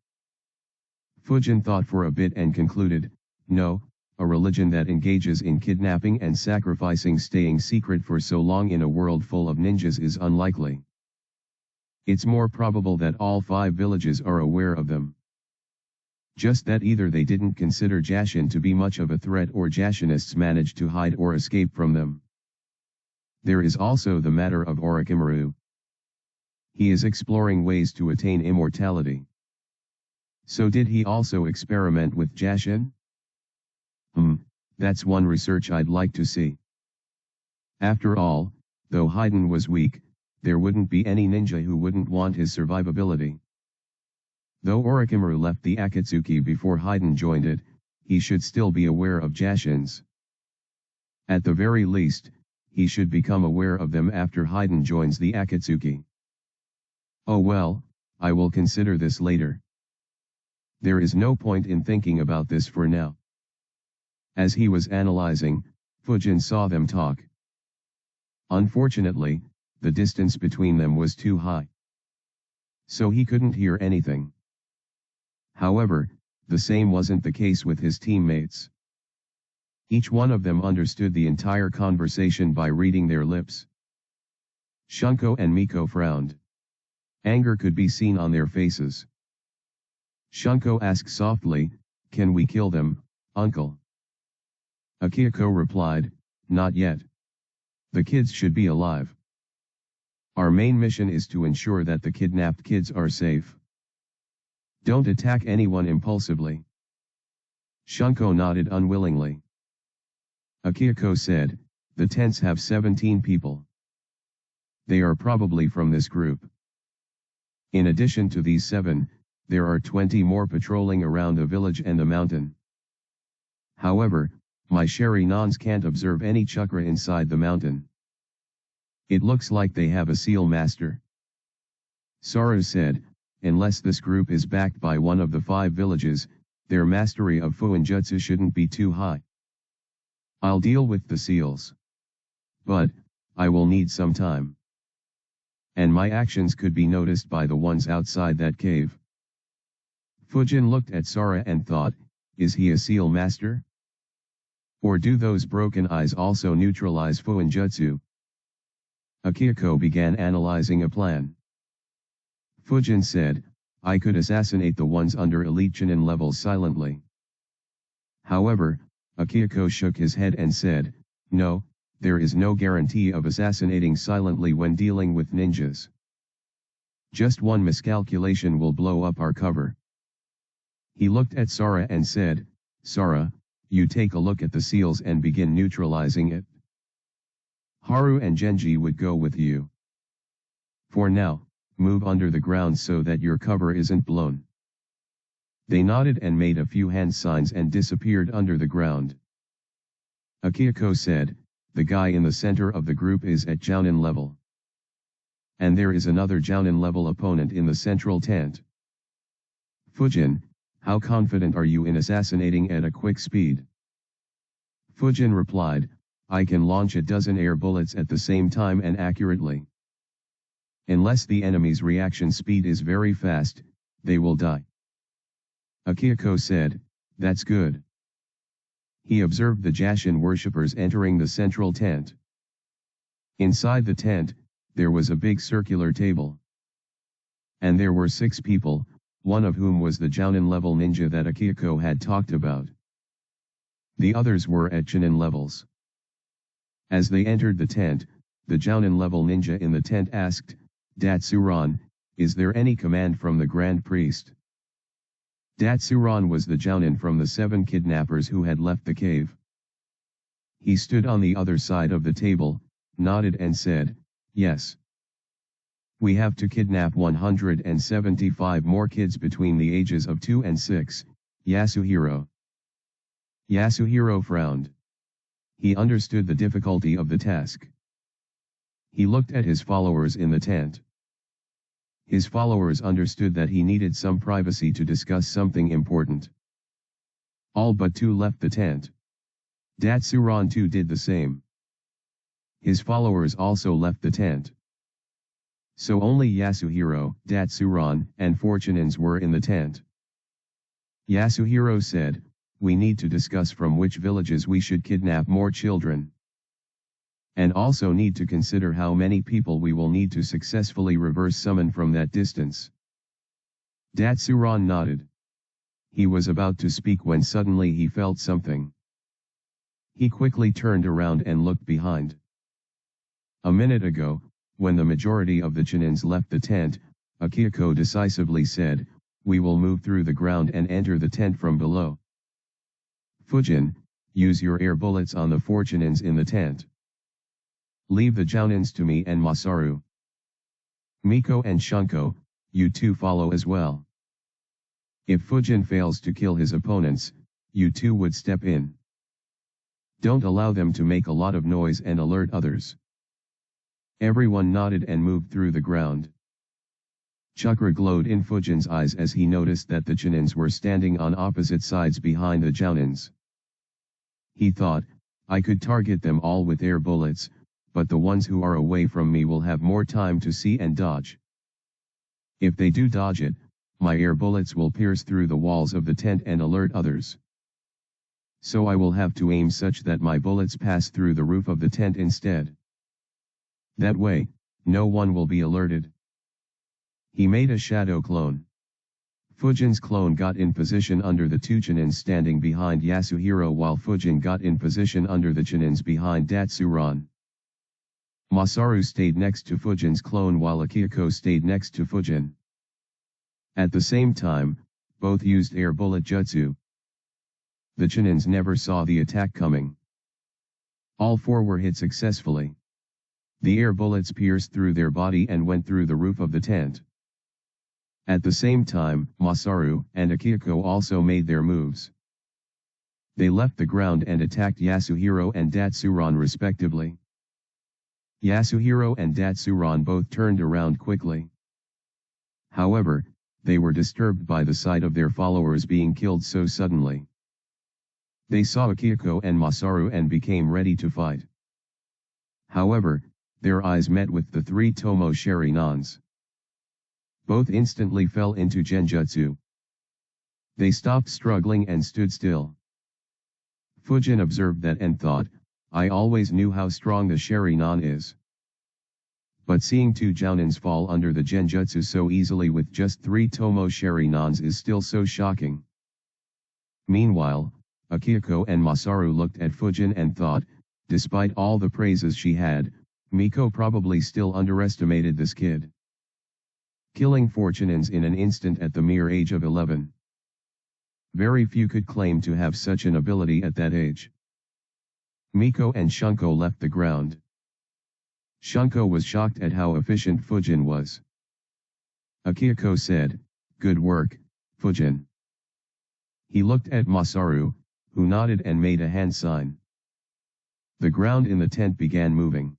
Fujin thought for a bit and concluded, no, a religion that engages in kidnapping and sacrificing staying secret for so long in a world full of ninjas is unlikely. It's more probable that all 5 villages are aware of them. Just that either they didn't consider Jashin to be much of a threat, or Jashinists managed to hide or escape from them. There is also the matter of Orochimaru. He is exploring ways to attain immortality. So did he also experiment with Jashin? That's one research I'd like to see. After all, though Haiden was weak, there wouldn't be any ninja who wouldn't want his survivability. Though Orochimaru left the Akatsuki before Haiden joined it, he should still be aware of Jashin's. At the very least, he should become aware of them after Haiden joins the Akatsuki. Oh well, I will consider this later. There is no point in thinking about this for now. As he was analyzing, Fujin saw them talk. Unfortunately, the distance between them was too high. So he couldn't hear anything. However, the same wasn't the case with his teammates. Each one of them understood the entire conversation by reading their lips. Shunko and Miko frowned. Anger could be seen on their faces. Shunko asked softly, "Can we kill them, uncle?" Akihiko replied, "Not yet. The kids should be alive. Our main mission is to ensure that the kidnapped kids are safe. Don't attack anyone impulsively." Shunko nodded unwillingly. Akihiko said, "The tents have 17 people. They are probably from this group. In addition to these 7, there are 20 more patrolling around the village and the mountain. However, my Sharinans can't observe any chakra inside the mountain. It looks like they have a seal master." Saru said, "Unless this group is backed by one of the 5 villages, their mastery of Fuinjutsu shouldn't be too high. I'll deal with the seals. But, I will need some time. And my actions could be noticed by the ones outside that cave." Fujin looked at Sara and thought, is he a seal master? Or do those broken eyes also neutralize Fuinjutsu? Akihiko began analyzing a plan. Fujin said, "I could assassinate the ones under elite Chunin levels silently." However, Akihiko shook his head and said, "No, there is no guarantee of assassinating silently when dealing with ninjas. Just one miscalculation will blow up our cover." He looked at Sara and said, "Sara, you take a look at the seals and begin neutralizing it. Haru and Genji would go with you. For now, move under the ground so that your cover isn't blown." They nodded and made a few hand signs and disappeared under the ground. Akihiko said, "The guy in the center of the group is at Jounin level. And there is another Jounin level opponent in the central tent. Fujin, how confident are you in assassinating at a quick speed?" Fujin replied, "I can launch a dozen air bullets at the same time and accurately. Unless the enemy's reaction speed is very fast, they will die." Akihiko said, "That's good." He observed the Jashin worshippers entering the central tent. Inside the tent, there was a big circular table. And there were 6 people, one of whom was the Jounin level ninja that Akihiko had talked about. The others were at Chunin levels. As they entered the tent, the Jounin level ninja in the tent asked, "Datsuran, is there any command from the Grand Priest?" Datsuran was the Jounin from the 7 kidnappers who had left the cave. He stood on the other side of the table, nodded and said, "Yes. We have to kidnap 175 more kids between the ages of 2 and 6, Yasuhiro." Yasuhiro frowned. He understood the difficulty of the task. He looked at his followers in the tent. His followers understood that he needed some privacy to discuss something important. All but two left the tent. Datsuran too did the same. His followers also left the tent. So only Yasuhiro, Datsuran, and Fortunans were in the tent. Yasuhiro said, "We need to discuss from which villages we should kidnap more children. And also need to consider how many people we will need to successfully reverse summon from that distance." Datsuran nodded. He was about to speak when suddenly he felt something. He quickly turned around and looked behind. A minute ago, when the majority of the Chinins left the tent, Akihiko decisively said, "We will move through the ground and enter the tent from below. Fujin, use your air bullets on the four Chinins in the tent. Leave the Jounins to me and Masaru. Miko and Shunko, you two follow as well. If Fujin fails to kill his opponents, you two would step in. Don't allow them to make a lot of noise and alert others." Everyone nodded and moved through the ground. Chakra glowed in Fujin's eyes as he noticed that the Chinins were standing on opposite sides behind the Jounins. He thought, "I could target them all with air bullets, but the ones who are away from me will have more time to see and dodge. If they do dodge it, my air bullets will pierce through the walls of the tent and alert others. So I will have to aim such that my bullets pass through the roof of the tent instead. That way, no one will be alerted." He made a shadow clone. Fujin's clone got in position under the two Chinins standing behind Yasuhiro while Fujin got in position under the Chinins behind Datsuran. Masaru stayed next to Fujin's clone while Akihiko stayed next to Fujin. At the same time, both used air bullet jutsu. The Chinins never saw the attack coming. All four were hit successfully. The air bullets pierced through their body and went through the roof of the tent. At the same time, Masaru and Akihiko also made their moves. They left the ground and attacked Yasuhiro and Datsuran respectively. Yasuhiro and Datsuran both turned around quickly. However, they were disturbed by the sight of their followers being killed so suddenly. They saw Akihiko and Masaru and became ready to fight. However, their eyes met with the three Tomo Sharinans. Both instantly fell into genjutsu. They stopped struggling and stood still. Fujin observed that and thought, "I always knew how strong the Sharinan is. But seeing two Jounins fall under the genjutsu so easily with just three Tomo Sharinans is still so shocking." Meanwhile, Akihiko and Masaru looked at Fujin and thought, despite all the praises she had, Miko probably still underestimated this kid. Killing four Chinins in an instant at the mere age of 11. Very few could claim to have such an ability at that age. Miko and Shunko left the ground. Shunko was shocked at how efficient Fujin was. Akihiko said, "Good work, Fujin." He looked at Masaru, who nodded and made a hand sign. The ground in the tent began moving.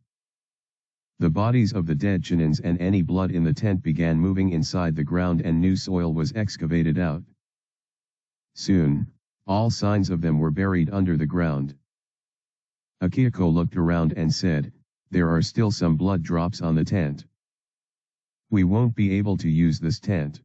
The bodies of the dead Chinins and any blood in the tent began moving inside the ground and new soil was excavated out. Soon, all signs of them were buried under the ground. Akihiko looked around and said, "There are still some blood drops on the tent. We won't be able to use this tent."